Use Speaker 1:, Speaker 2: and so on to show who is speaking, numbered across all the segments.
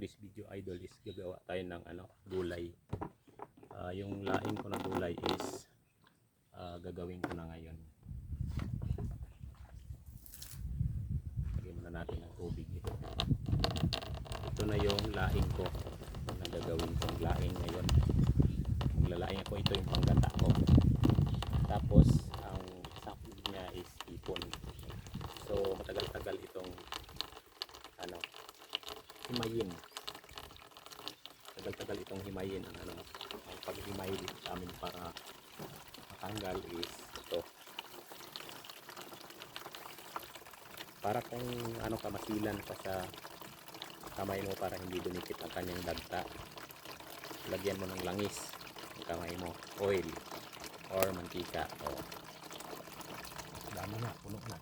Speaker 1: this video idol is gagawa tayo ng gulay. Yung laing ko na gulay is gagawin ko na ngayon. Lagyan muna natin ng tubig ito. Ito na yung laing ko na gagawin kong laing ngayon. Maglalaing ako, ito yung panggata ko. Tapos ang sapid niya is ipon. So matagal-tagal itong himayin. Tagal-tagal itong himayin. Ang paghimay dito sa amin para matanggal is ito. Para kung kamasilan pa sa kamay mo para hindi dumikit ang kanyang dagta. Lagyan mo ng langis ang kamay mo, oil or mantika. Dami na, puno na.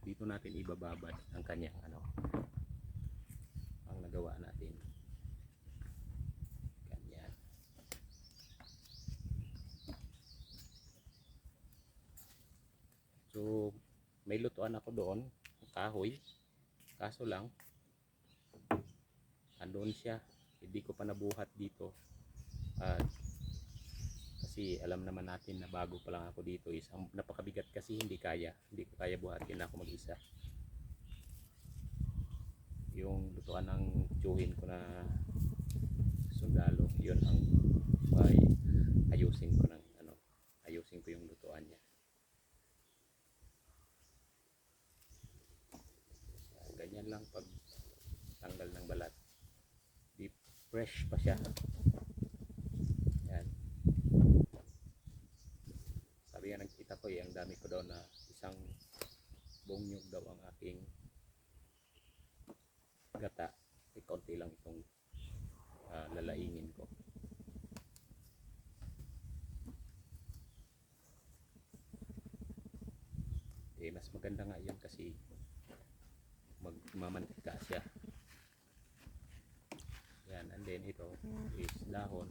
Speaker 1: Dito natin ibababad ang kanyang ang nagawa natin. Ganyan. So may lutuan ako doon, kahoy. Kaso lang andun siya. Hindi ko pa nabuhat dito. Kasi alam naman natin na bago pa lang ako dito is napakabigat kasi hindi ko kaya buhatin ako mag-isa. Yung lutuan ng tiyuhin ko na sundalo, yun ang ayusin ko yung lutuan niya. Ganyan lang pag tanggal ng balat. Deep fresh pa siya. Yan. Sabi nga nagkita ko ang dami ko daw na isang buong nyug daw ang aking gata. Kaunti lang itong lalaingin ko. Mas maganda nga yan kasi magmamantika siya. Yan, and then ito is dahon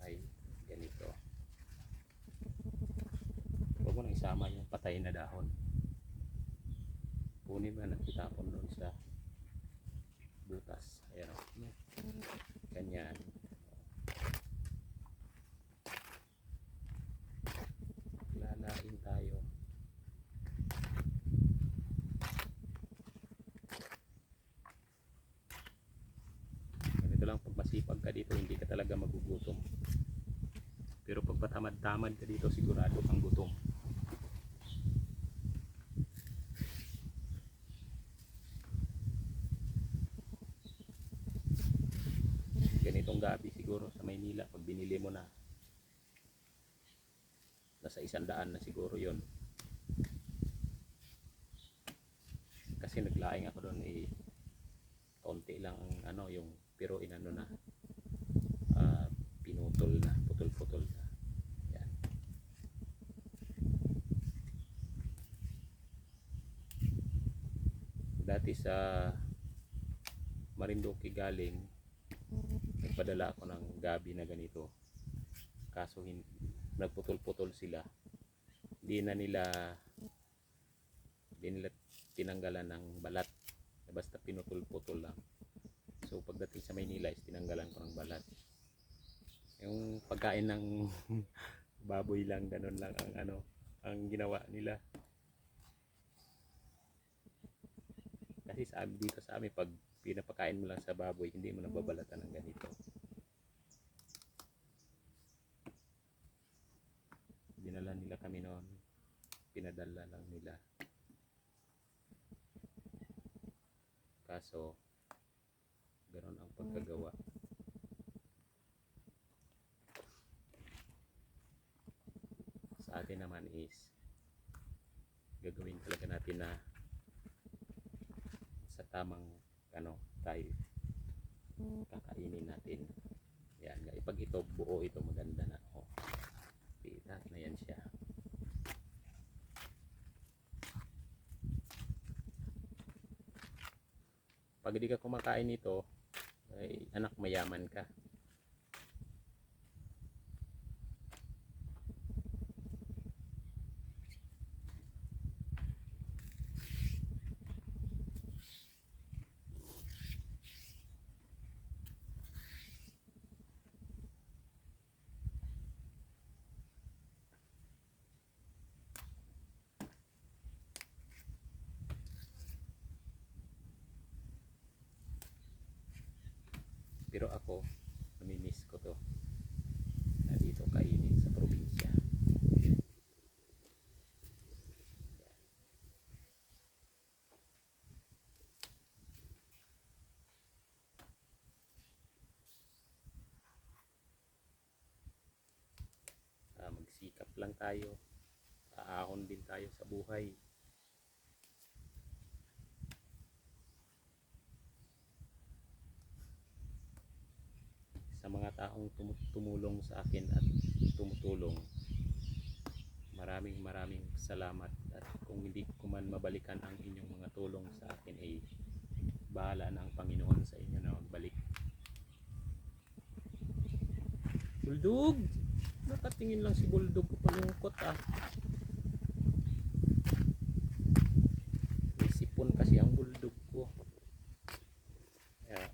Speaker 1: ay ganito. Huwag mo nang isama yung patay na dahon. Kunin mo na, itapon doon sa butas. Ayan, ganyan. Lalain tayo. Ganito lang, pag masipag ka dito hindi ka talaga magugutom. Pero pag patamad-tamad ka dito sigurado kang gutom. Ganitong gabi siguro sa Maynila pag binili mo na nasa 100 na siguro yon. Kasi naglaing ako doon kaunti lang ang yung pero na pinutol na, putol-putol na. Yan. Dati sa Marinduque galing nagpadala ako ng gabi na ganito. Kaso nagputol-putol sila. Hindi nila tinanggalan ng balat. Basta pinutol-putol lang. So pagdating sa Maynila is tinanggalan ko ng balat. Yung pagkain ng baboy lang, ganun lang ang ginawa nila. Kasi dito sa amin pag pinapakain mo lang sa baboy, hindi mo nababalatan ng ganito. Dinala nila kami noon. Pinadala lang nila. Kaso ganoon ang pagkagawa. Sa atin naman is gagawin talaga natin na sa tamang tayo kakainin natin. Yan, pag ito buo, ito maganda na. Pitas na yan siya. Pag hindi ka kumakain nito ay anak mayaman ka. Pero ako, namimiss ko to na dito kainin sa probinsya. Magsikap lang tayo, aahon din tayo sa buhay. Sa mga taong tumulong sa akin at tumutulong, maraming salamat. At kung hindi ko man mabalikan ang inyong mga tulong sa akin, ay bahala na ang Panginoon sa inyo na magbalik. Buldog! Nakatingin lang si Buldog ko, palungkot ah. May sipon kasi ang Buldog ko. Kaya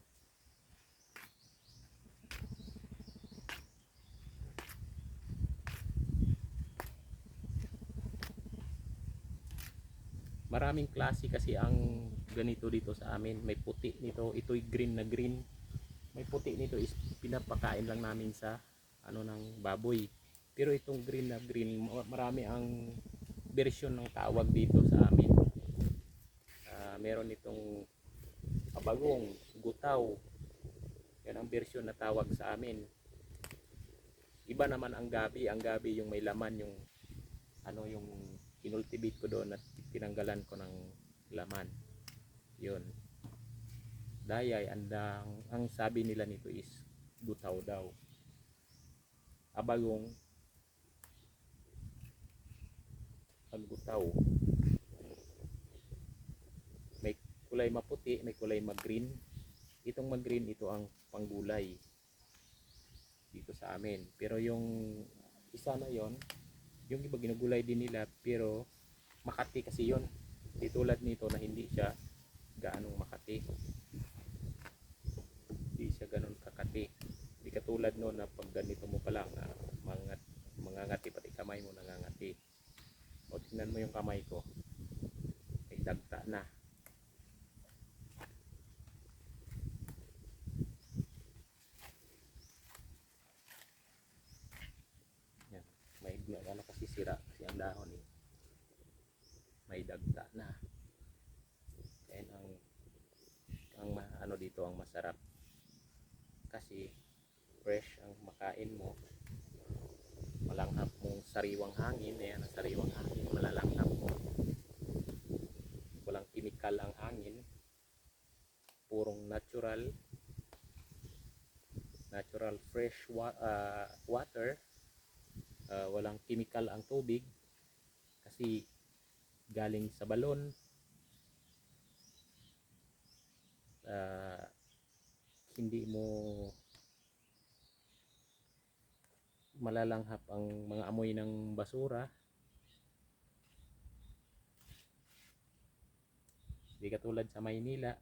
Speaker 1: maraming klase kasi ang ganito dito sa amin. May puti nito, ito'y green na green. May puti nito is pinapakain lang namin sa ano ng baboy. Pero itong green na green, marami ang version ng tawag dito sa amin. Meron itong abagong, gutaw. Yan ang version na tawag sa amin. Iba naman ang gabi. Ang gabi yung may laman, yung ano, yung kinultivate ko doon at tinanggalan ko ng laman. Yun. Dayay, ang sabi nila nito is gutaw daw. Abagong, paggutaw. May kulay maputi, may kulay mag-green. Itong mag-green, ito ang panggulay dito sa amin. Pero yung isa na yon, yung iba ginugulay din nila, pero Makati kasi yon. Di tulad nito na hindi siya gaanong Makati. Hindi siya ganun kakati. Di katulad no na pag ganito mo pa lang mangangati, pati kamay mo nangangati. O tingnan mo yung kamay ko, may dagta na. Yan. May ano kasi sira kasi ang dahon eh. May dagta na. And ang ano dito ang masarap kasi fresh ang makain mo. Malanghap mong sariwang hangin. Ayan ang sariwang hangin, malalanghap mo. Walang chemical ang hangin, purong natural fresh water. Walang chemical ang tubig kasi galing sa balon. Hindi mo malalanghap ang mga amoy ng basura. Hindi katulad sa Maynila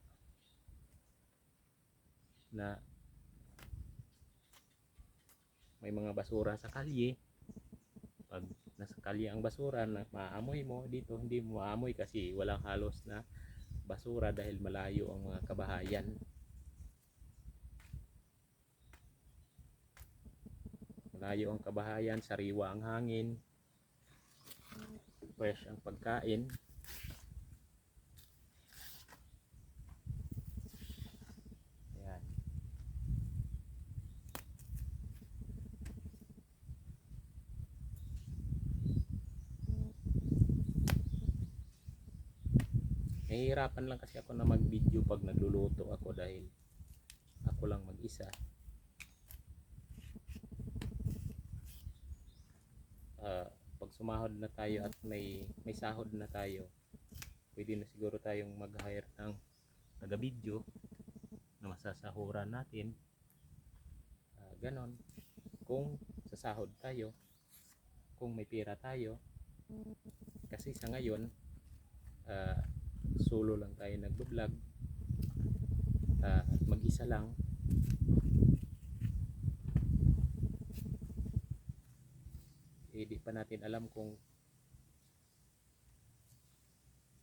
Speaker 1: na may mga basura sa kalye. Pag nasa kalye ang basura na maamoy mo, dito hindi mo maamoy kasi walang halos na basura dahil malayo ang mga kabahayan. Malayo ang kabahayan, sariwa ang hangin, fresh ang pagkain. Ayan. Nahihirapan lang kasi ako na mag-video pag nagluluto ako dahil ako lang mag-isa. Pag sumahod na tayo at may sahod na tayo, pwede na siguro tayong mag-hire ng taga-video na masasahuran natin. Ganon. Kung sasahod tayo, kung may pera tayo. Kasi sa ngayon, solo lang tayo nagbo-vlog at mag-isa lang. Di pa natin alam kung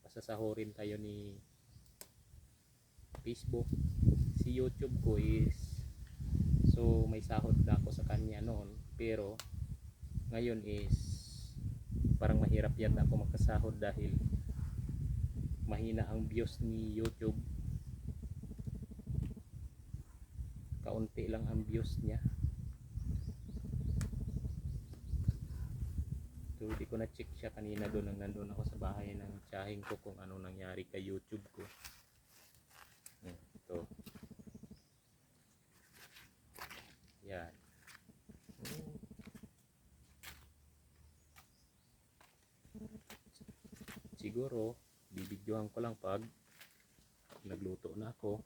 Speaker 1: pasasahurin tayo ni Facebook. Si YouTube ko is So may sahod na ako sa kanya noon, pero ngayon is parang mahirap yata ako magkasahod dahil mahina ang views ni YouTube. Kaunti lang ang views niya. So di ko na check siya kanina doon nang nandun ako sa bahay ng tiyahing ko kung ano nangyari kay YouTube ko. Ito. Yan. Siguro bibidyohan ko lang pag nagluto na ako,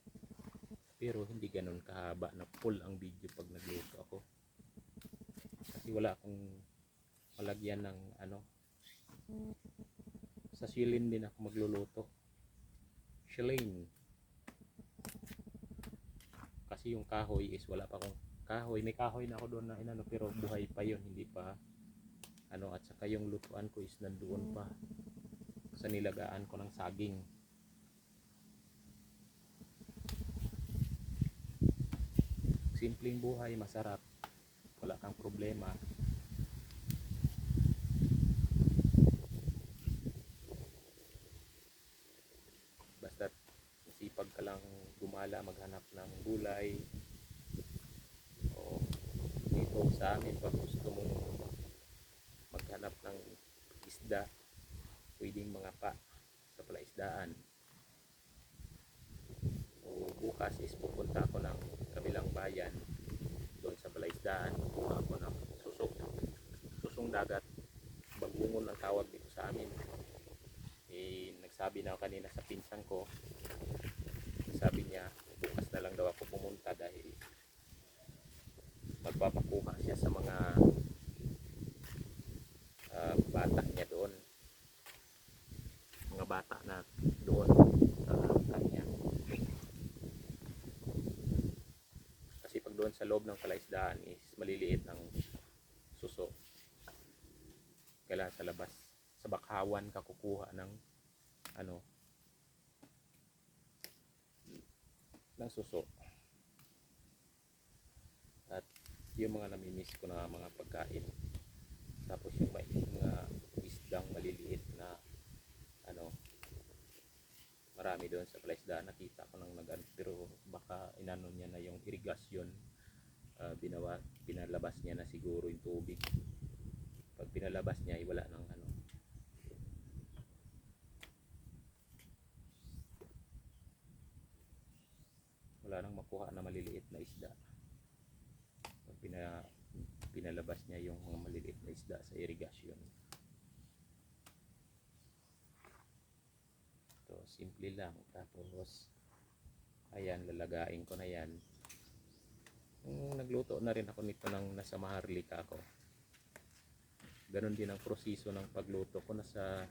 Speaker 1: pero hindi ganun kahaba na full ang video pag nagluto ako, kasi wala akong malagyan ng ano, sa silin din ako magluluto, silin, kasi yung kahoy is wala pa akong kahoy. May kahoy na ako doon na inano, pero buhay pa yun, hindi pa ano, at saka yung lutuan ko is nandoon pa sa nilagaan ko ng saging. Simpleng buhay, masarap, wala kang problema. Basta sipag ka lang gumala, maghanap ng gulay. O dito sa amin, pag gusto mong maghanap ng isda, pwedeng mga pa sa palaisdaan. So bukas is pupunta ako ng kabilang bayan, doon sa palaisdaan, kuha ako ng susong dagat, bagungon ang tawag dito sa amin. Nagsabi na ako kanina sa pinsan ko, sabi niya bukas na lang daw ako pumunta dahil magpapakuha siya sa mga bata niya doon, mga bata na doon sa kanya. Kasi pag doon sa loob ng palaisdaan is maliliit ng suso, kailangan sa labas sa bakawan ka kukuha ng ano, ng suso. At yung mga namimiss ko na mga pagkain, tapos yung mga isdang maliliit na ano, marami doon sa palaisdaan. Nakita ko nang pero baka inano niya na yung irigasyon, pinalabas niya na siguro yung tubig. Pag pinalabas niya, wala nang ano, wala nang makuha na maliliit na isda. Pag pinalabas niya yung mga maliliit na isda sa irigasyon. So simple lang. Tapos ayan, lalagain ko na yan. Nagluto na rin ako nito nang nasa Maharlika ako. Ganon din ang proseso ng pagluto ko. Nasa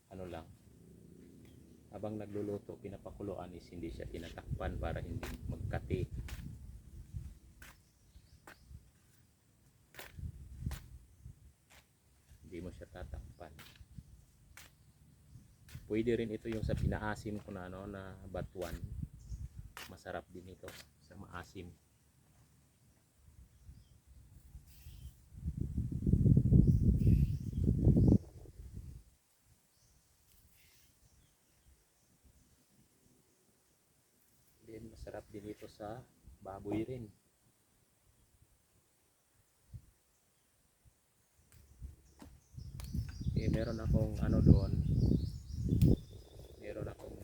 Speaker 1: ano lang, habang nagluluto, pinapakuluan is hindi siya tinatakpan para hindi magkati. Hindi mo siya tatakpan. Pwede rin ito yung sa pinaasim ko na ano, na batuan. Masarap din ito sa maasim. Then masarap din ito sa baboy rin. Meron akong ano doon, meron akong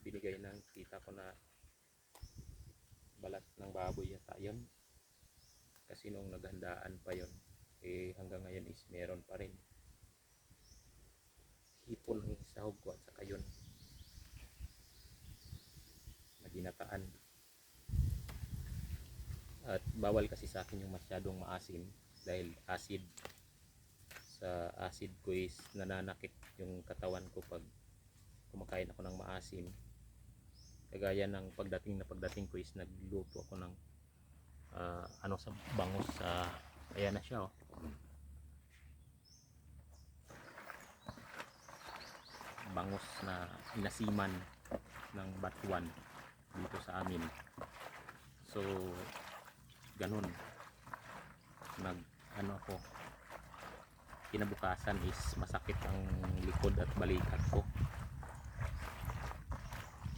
Speaker 1: binigay ng tita ko na balat ng baboy yata yun, kasi nung naghandaan pa yun, hanggang ngayon is meron pa rin. Hipon ang sahog ko at saka yun na ginataan. At bawal kasi sa akin yung masyadong maasim dahil acid. Sa acid ko is nananakit yung katawan ko pag kumakain ako ng maasim. Kagaya ng pagdating ko is nagluto ako ng ano, sa bangus, sa ayan na siya, oh. Bangus na inasiman ng batuan. dito sa amin. So ganun, nag ano ako, kinabukasan is masakit ang likod at balikat ko.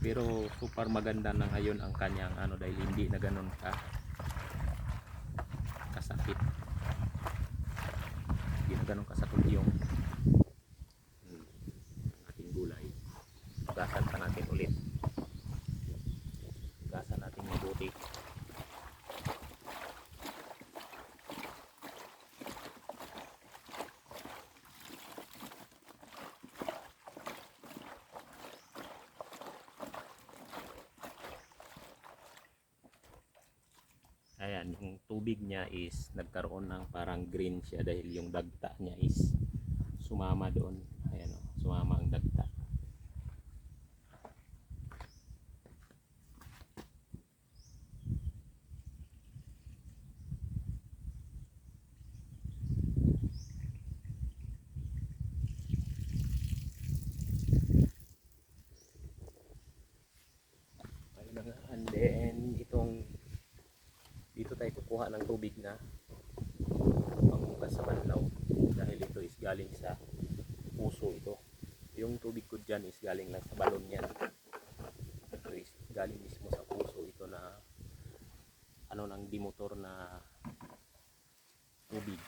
Speaker 1: Pero super maganda na ngayon ang kanyang ano, dahil hindi na ganun kasakit. Hindi na ganun kasakit yung ating gulay. Gasan pa natin ulit. Gasan natin mabuti. Ayan, yung tubig niya is nagkaroon ng parang green siya dahil yung dagta niya is sumama doon. Ayan o, sumama ang dagta. And then itong dito tayo kukuha ng tubig na panghugas sa banlaw dahil ito is galing sa puso. Ito yung tubig ko dyan is galing lang sa balon yan. Ito is galing mismo sa puso. Ito na ano, ng dimotor na tubig,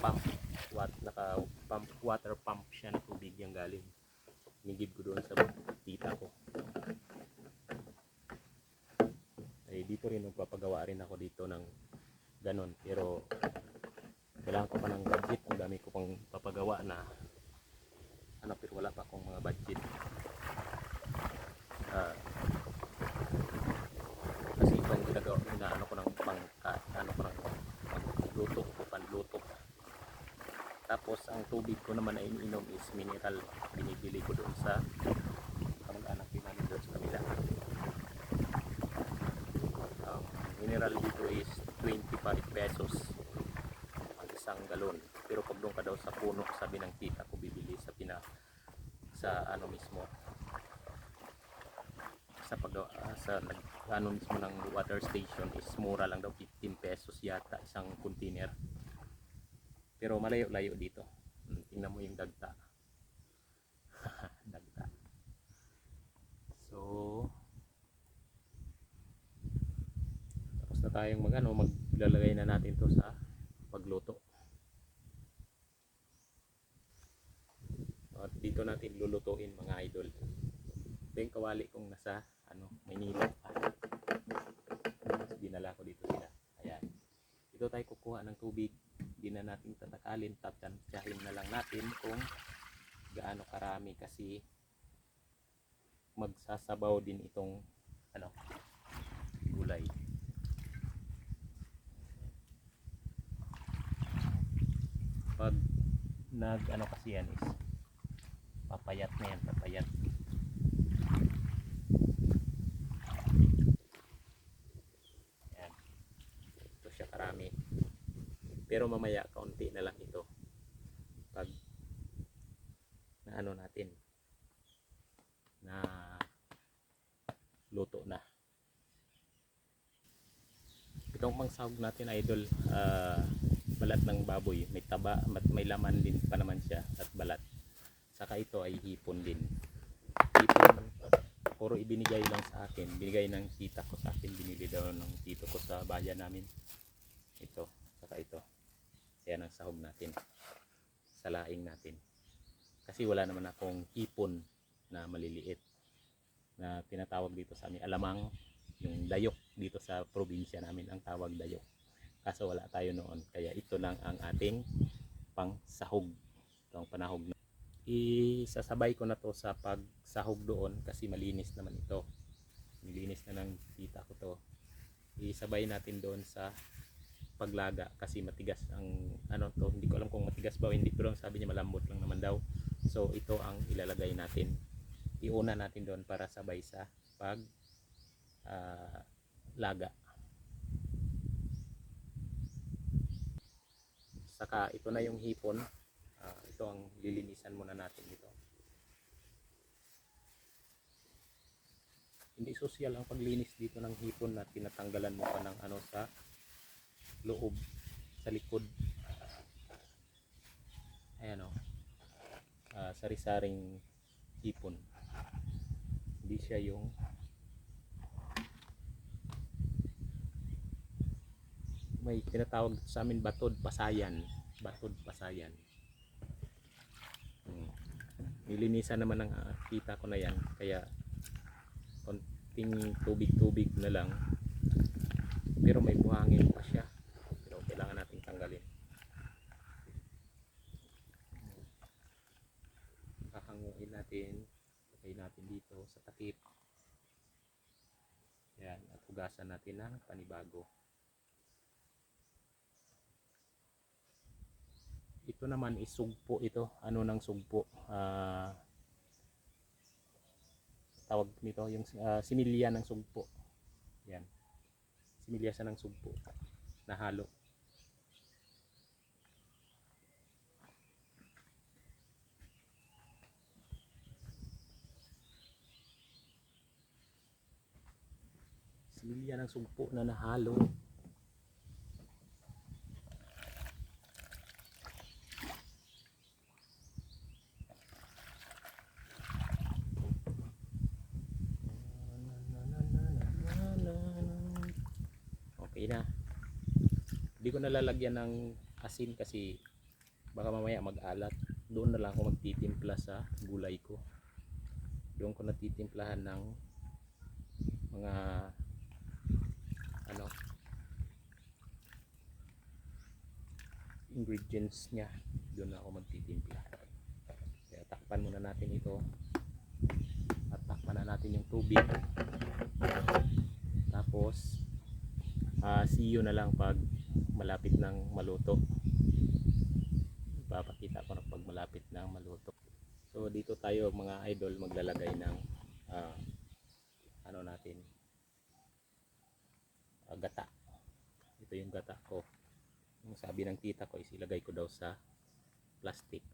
Speaker 1: pump, naka pump, water pump siya na tubig yung galing. Nigib ko doon sa tita ko. Ay dito rin magpapagawa rin ako dito ng ganon, pero kailangan ko pa ng budget. Ang dami ko pang papagawa na ano, pero wala pa akong mga budget. Kasi itong ginagawa na ano ko ng luto ko, panluto. Tapos ang tubig ko naman na iniinom is mineral, binibili ko doon sa kamag-anak din namin doon sa kabila. Mineral dito is 25 pesos ang isang galon, pero pag doon ka daw sa puno, sabi ng tita ko, bibili sa ano mismo, sa ano mismo ng water station is mura lang daw, 15 pesos yata isang container. Pero malayo-layo dito. Tingnan mo yung dagta. Dagta. So tapos na tayong maglalagay na natin to sa pagluto. At dito natin lulutuin mga idol. Ito yung kawali kong nasa Maynila pa. Dinala ko dito sila. Ayan. Dito tayo kukuha ng tubig. Hindi na natin tatakalin, tatansyahin na lang natin kung gaano karami, kasi magsasabaw din itong gulay. Pag kasi yan is papayat na yan, papayat. Yan. Ito siya karami. Pero mamaya kaunti na lang ito pag natin na luto na. Itong pangsahog natin idol, balat ng baboy, may taba, may laman din pa naman siya at balat. Saka ito ay hipon din. Hipon, puro ibinigay lang sa akin, binigay ng tita ko sa akin, binili daw ng tito ko sa bayan namin. Ito, saka ito. Yan ang sahog natin sa laing natin, kasi wala naman akong hipon na maliliit na tinatawag dito sa amin alamang, yung dayok dito sa probinsya namin ang tawag dayok, kaso wala tayo noon, kaya ito lang ang ating pang sahog. Ito ang panahog na isasabay ko na to sa pagsahog doon, kasi malinis naman ito, nilinis na ng tita ko to. Isabay natin doon sa paglaga, kasi matigas ang to, hindi ko alam kung matigas ba o hindi, pero sabi niya malambot lang naman daw. So ito ang ilalagay natin, iuna natin doon para sabay sa pag laga. Saka ito na yung hipon, ito ang lilinisan muna natin dito. Hindi social ang paglinis dito ng hipon na tinatanggalan mo pa ng ano sa loob, sa likod. Ayan o, sari-saring hipon. Hindi siya yung may tinatawag sa amin batod pasayan. Batod pasayan. Nilinisan naman ng tita ko na yan, kaya konting tubig-tubig na lang, pero may buhangin pa siya, pero kailangan nating tanggalin. Kahanguin natin, lagay natin dito sa takip. Yan, at hugasan natin ng panibago. Ito naman is sugpo ito. Ano ng sugpo? Tawag nito yung similya ng sugpo. Yan. Similya siya ng sugpo na halo. Similya ng sugpo na nahalo. Okay na. Hindi ko nalalagyan ng asin kasi baka mamaya mag-alat. Doon na lang ako magtitimpla sa gulay ko. Doon ko natitimplahan ng mga ano ingredients niya. Doon na ako magtitimpla. Kaya takpan muna natin ito. At takpan na natin yung tubig. Tapos see you na lang pag malapit ng maluto. Ipapakita ko na pag malapit ng maluto. So dito tayo mga idol maglalagay ng ano natin, gata. Ito yung gata ko. Yung sabi ng tita ko is ilagay ko daw sa plastic,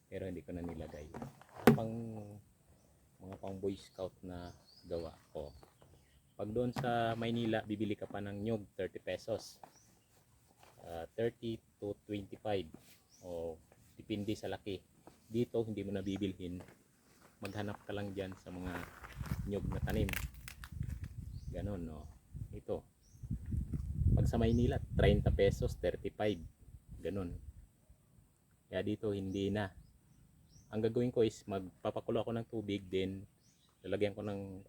Speaker 1: pero hindi ko na nilagay. Mga pang boy scout na gawa ko. Pag doon sa Maynila bibili ka pa ng nyug 30 pesos, 30 to 25 o depende sa laki. Dito hindi mo na bibilhin, maghanap ka lang dyan sa mga nyug na tanim, ganon no. Ito pag sa Maynila 30 pesos, 35 ganon. Kaya dito hindi na. Ang gagawin ko is magpapakulo ako ng tubig, then lalagyan ko ng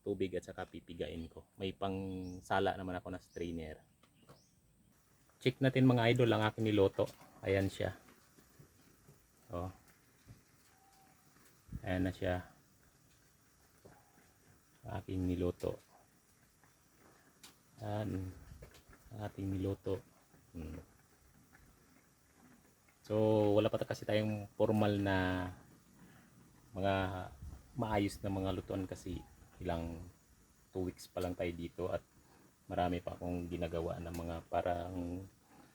Speaker 1: tubig at saka pipigain ko. May pang sala naman ako na strainer. Check natin mga idol ang aking niloto. Ayan siya. Oh. Ayan na siya. Aking niloto. Ayan. Ating niloto. So wala pa kasi tayong formal na mga maayos na mga lutuan kasi ilang 2 weeks pa lang tayo dito at marami pa akong ginagawa ng mga parang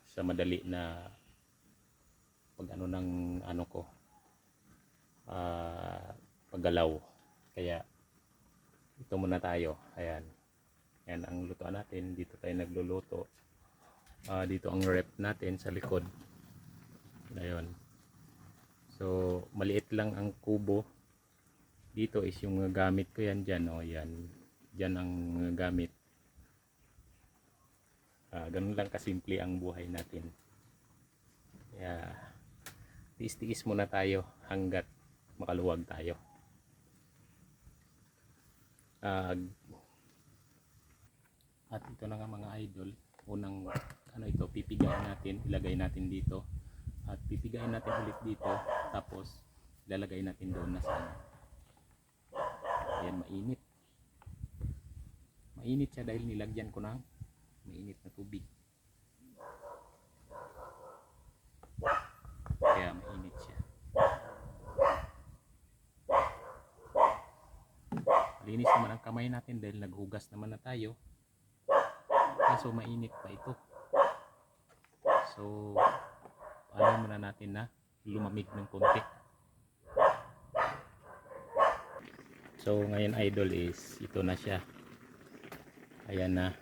Speaker 1: sa madali na pag ano ng ano ko paggalaw. Kaya ito muna tayo. Ayan. Ayan ang lutuan natin. Dito tayo nagluluto. Dito ang rep natin sa likod. Ayun. So maliit lang ang kubo. Dito is yung gamit ko yan dyan. O yan. Dyan ang gamit. Ganun lang kasimple ang buhay natin. Kaya tiis-tiis muna tayo hanggat makaluwag tayo. At ito na nga mga idol. Unang ano ito, pipigain natin. Ilagay natin dito. At pipigain natin ulit dito. Tapos ilalagay natin doon na sa ano. Ayan, mainit. Mainit siya dahil nilagyan ko ng mainit na tubig. Kaya mainit siya. Linis naman ang kamay natin dahil naghugas naman na tayo. Kaso mainit pa ito. So ano muna natin na lumamig ng konti. So ngayon idol is ito na siya. Ayan na.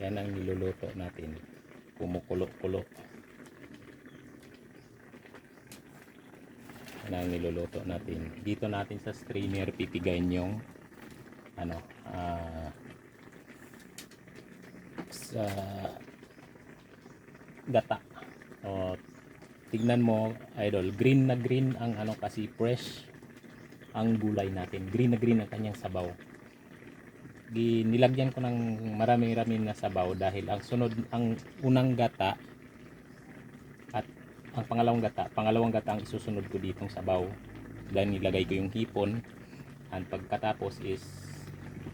Speaker 1: Yan ang niluluto natin. Kumukulo-kulo. Yan ang niluluto natin. Dito natin sa strainer pipigayin yung ano, sa gata. O, tignan mo idol, green na green ang ano kasi fresh ang gulay natin. Green na green ang kanyang sabaw. Nilagyan ko ng marami-rami na sabaw dahil ang sunod, ang unang gata at ang pangalawang gata ang isusunod ko ditong sabaw. Dahil nilagay ko yung hipon, and pagkatapos is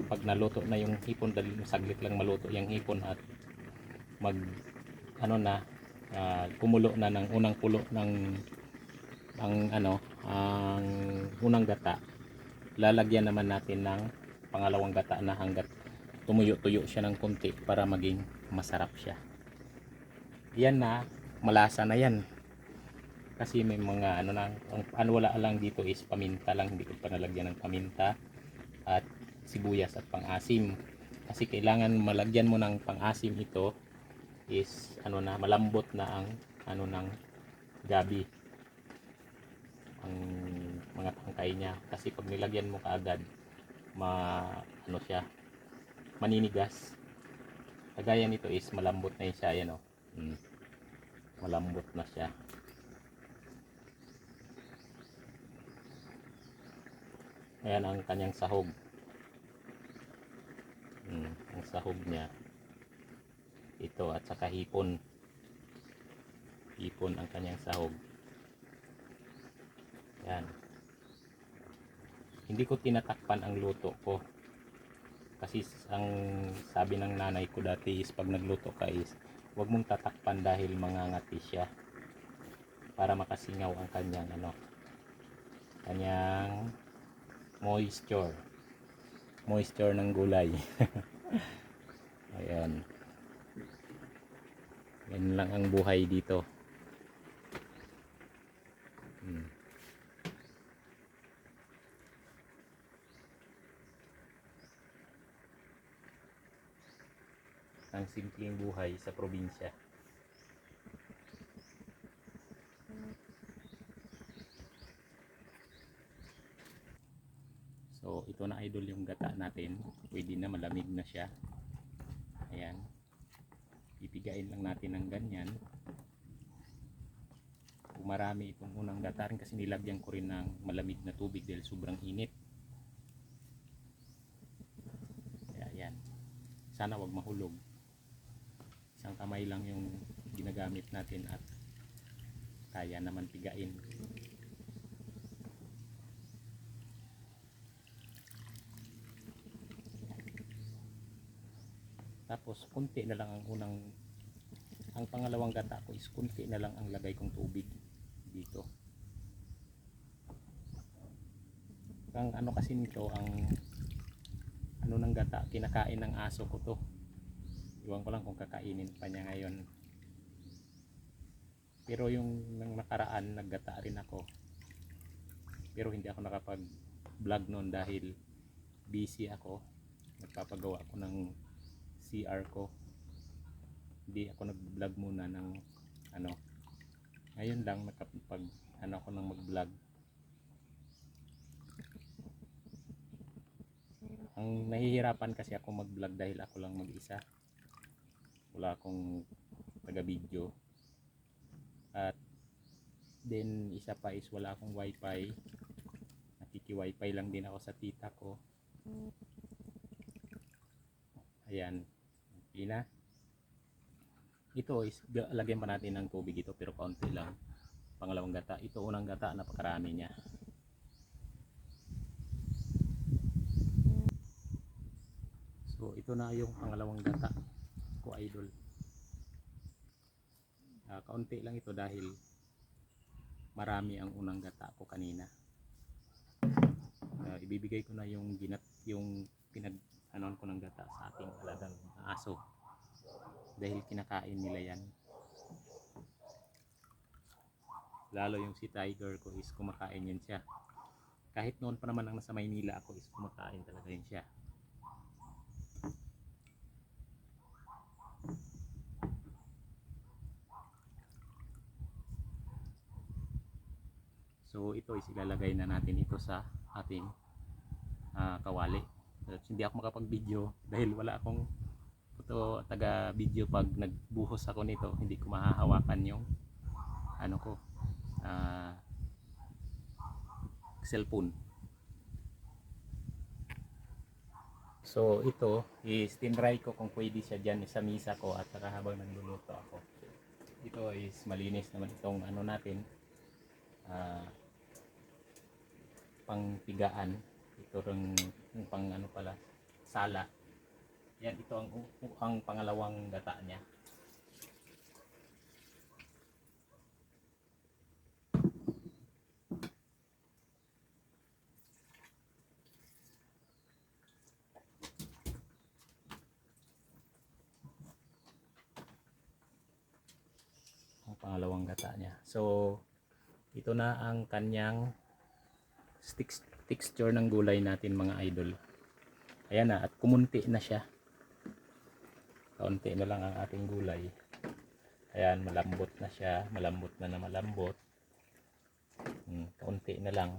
Speaker 1: pag naluto na yung hipon, dahil saglit lang maluto yung hipon at mag ano na, kumulo na ng unang kulo ng ang unang gata, lalagyan naman natin ng pangalawang gata na hanggat tumuyo-tuyo siya ng konti para maging masarap siya. Yan na, malasa na yan. Kasi may mga ano na, ang wala lang dito is paminta lang, hindi ko pa nalagyan ng paminta at sibuyas at pang-asim. Kasi kailangan malagyan mo ng pang-asim ito is ano na, malambot na ang ano ng gabi, ang mga tangkay niya. Kasi pag nilagyan mo kaagad, ano siya, maninigas. Kagaya nito is malambot na siya, yan o. Malambot na siya. Ayan ang kanyang sahog. Ang sahog niya ito, at saka hipon ang kanyang sahog. Yan, hindi ko tinatakpan ang luto ko kasi ang sabi ng nanay ko dati is pag nagluto ka is huwag mong tatakpan dahil mangangati siya, para makasingaw ang kanyang ano, kanyang moisture ng gulay. Ayan, yan lang ang buhay dito. Ang simpleng buhay sa probinsya. So ito na idol yung gata natin, pwede na, malamig na siya. Ayan, pipigain lang natin ng ganyan. Kung marami itong unang gata rin, kasi nilagyan ko rin ng malamig na tubig dahil sobrang init. Kaya yan, sana wag mahulog. Isang kamay lang yung ginagamit natin at kaya naman pigain. Tapos kunti na lang ang pangalawang gata ko is kunti na lang ang lagay kong tubig dito. Ang ano kasi nito, ang ano ng gata, kinakain ng aso ko to. Iwan ko lang kung kakainin pa niya ngayon. Pero yung nang nakaraan naggata rin ako, pero hindi ako nakapag vlog noon dahil busy ako, nagpapagawa ako ng CR ko. Hindi ako nag vlog muna ng ano, ngayon lang nakapag ano ako ng mag vlog. Ang nahihirapan kasi ako mag vlog dahil ako lang mag isa, wala akong taga video. At then isa pa is wala akong wifi, nakiki wifi lang din ako sa tita ko. Ayan, okay na. Ito is lagyan pa natin ng tubig ito, pero kaunti lang. Pangalawang gata, ito unang gata, napakarami niya. So ito na yung pangalawang gata ko idol. Kaunti lang ito dahil marami ang unang gata ko kanina. Ibibigay ko na yung pinag anon ko ng gata sa ating alagang aso dahil kinakain nila yan. Lalo yung si Tiger ko is kumakain yan siya Kahit noon pa naman nang nasa Maynila ako is kumakain talaga yun siya. So ito is ilalagay na natin ito sa ating kawali. So, hindi ako makapag-video dahil wala akong taga-video. Pag nagbuhos ako nito, hindi ko mahahawakan yung ano ko, cellphone. So ito is tinry ko kung pwede siya dyan sa misa ko at saka habang nagluluto ako. Ito is malinis naman itong ano natin, pangpigaan. Ito ring pang ano pala, sala. Yan, ito ang pangalawang gata niya. Ang pangalawang gata niya. So ito na ang kanyang texture ng gulay natin mga idol. Ayan na, at kumunti na siya. Kaunti na lang ang ating gulay. Ayan, malambot na siya. Malambot na malambot. Kaunti na lang.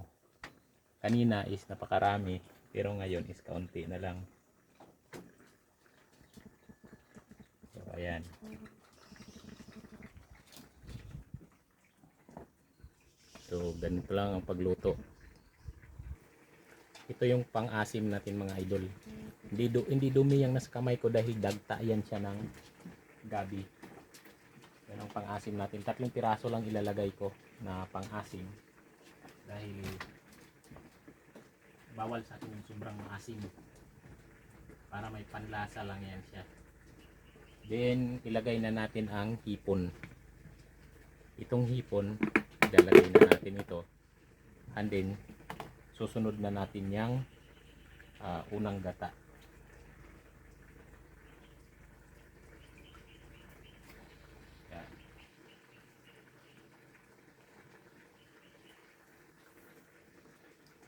Speaker 1: Kanina is napakarami, pero ngayon is kaunti na lang. So ayan. So ganito lang ang pagluto. Ito yung pang-asim natin mga idol. Hindi dumi yung nasa kamay ko dahil dagta yan siya ng gabi. Yan ang pang-asim natin. 3 piraso lang ilalagay ko na pang-asim. Dahil bawal sa akin yung sobrang maasim. Para may panlasa lang yan siya. Then ilagay na natin ang hipon. Itong hipon, ilalagay na natin ito. And then susunod na natin yung unang gata. Yan.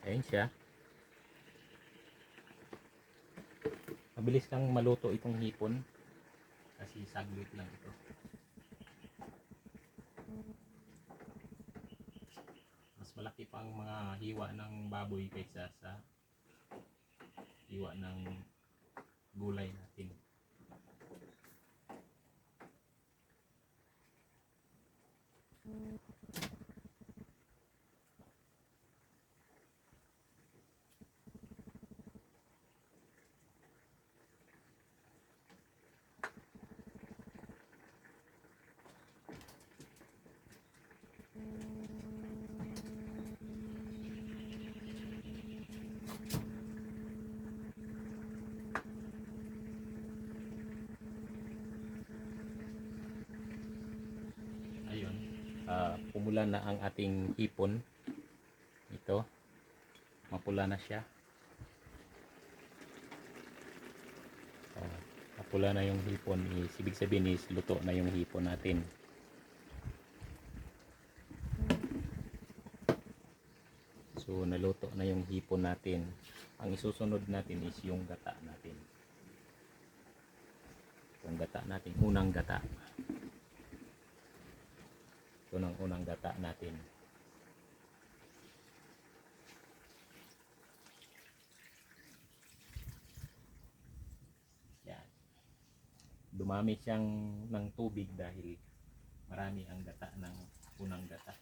Speaker 1: Ayan siya. Mabilis lang maluto itong hipon kasi saglit lang ito. Mas malaki pang mga hiwa ng baboy kaysa sa hiwa ng gulay natin. Ayun, pumula na ang ating hipon. Ito, mapula na siya. Mapula na yung hipon, ibig sabihin is luto na yung hipon natin. So naluto na yung hipon natin. Ang isusunod natin is yung gata natin. Yung gata natin, unang gata. Ito ng unang gata natin. Yan. Dumami siyang ng tubig dahil marami ang gata ng unang gata.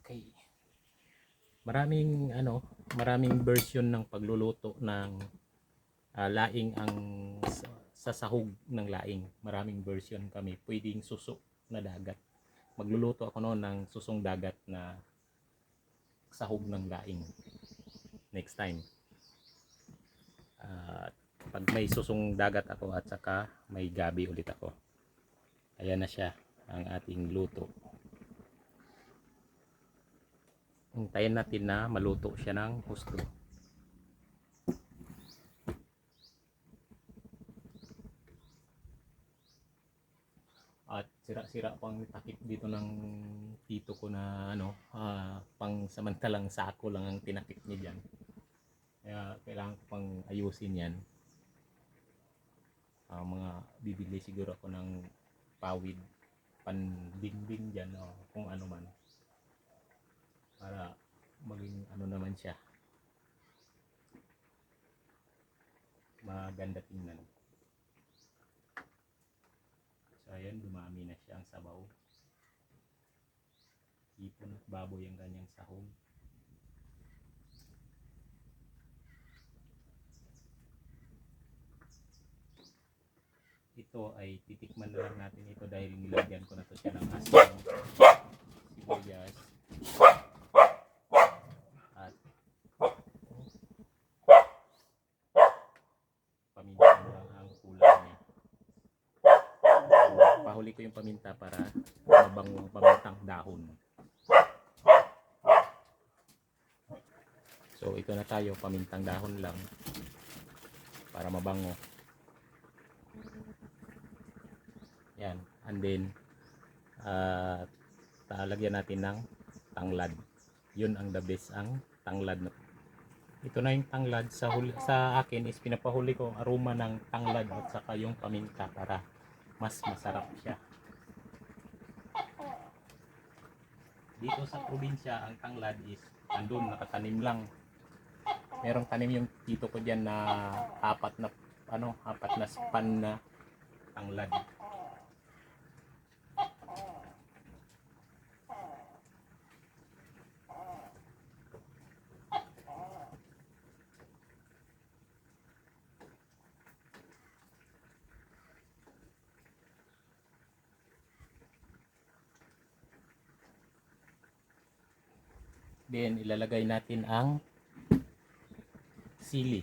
Speaker 1: Okay. Maraming version ng pagluluto ng laing ang sa sahog ng laing. Maraming version kami. Pwedeng suso na dagat. Magluluto ako noon ng susong dagat na sahog ng laing next time. Pag may susong dagat ako at saka may gabi ulit ako. Ayan na siya, ang ating luto. Hintayin natin na maluto siya ng husto. At sira-sira pang takip dito ng tito ko na pang samantalang sako lang ang tinakip niya dyan. Kaya kailangan ko pang ayusin yan. Mga bibili siguro ako ng pawid, pandingbing dyan o kung ano man. Para maging ano naman siya. Maganda tingnan. So ayan, dumami na siya ang sabaw. Ipon at baboy ang ganyang sahog. Ito ay titikman na lang natin ito dahil nilagyan ko na to siya ng asin, sibuyas, at paminta lang ang kulang niya. So, pahuli ko yung paminta para mabango ang pamintang dahon. So ito na tayo, pamintang dahon lang para mabango. Yan, and then talagyan natin ng tanglad. Yun ang the best, ang tanglad. Ito na yung tanglad. Sa akin is pinapahuli ko ang aroma ng tanglad at saka yung paminta para mas masarap siya. Dito sa probinsya, ang tanglad is andun, nakatanim lang. Merong tanim yung tito ko dyan na apat na span na tanglad. Then ilalagay natin ang sili.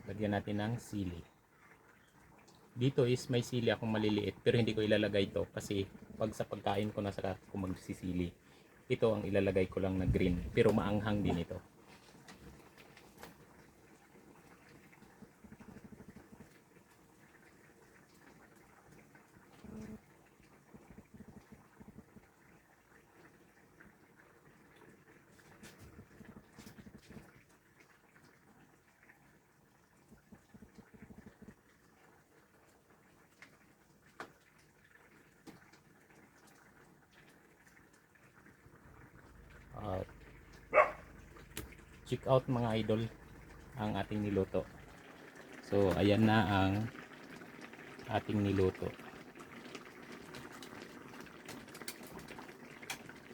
Speaker 1: Lagyan natin ng sili. Dito is may sili akong maliliit pero hindi ko ilalagay ito kasi pag sa pagkain ko na saka ko magsisili. Ito ang ilalagay ko lang na green pero maanghang din ito. Check out mga idol ang ating niluto. So ayan na ang ating niluto.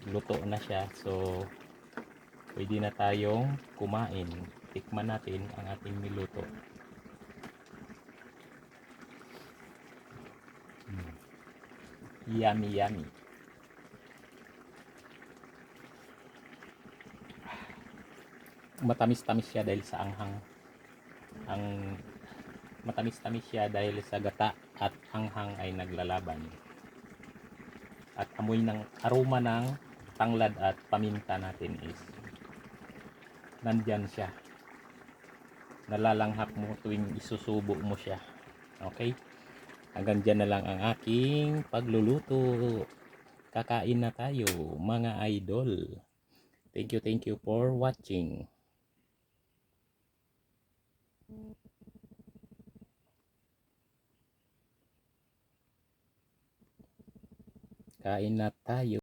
Speaker 1: Luto na siya. So pwede na tayong kumain. Tikman natin ang ating niluto. Yummy yummy. Matamis-tamis siya dahil sa anghang. Matamis-tamis siya dahil sa gata at anghang ay naglalaban. At amoy ng aroma ng tanglad at paminta natin is nandyan siya. Nalalanghap mo tuwing isusubo mo siya. Okay? Hanggang dyan na lang ang aking pagluluto. Kakain na tayo mga idol. Thank you for watching. Kain na tayo.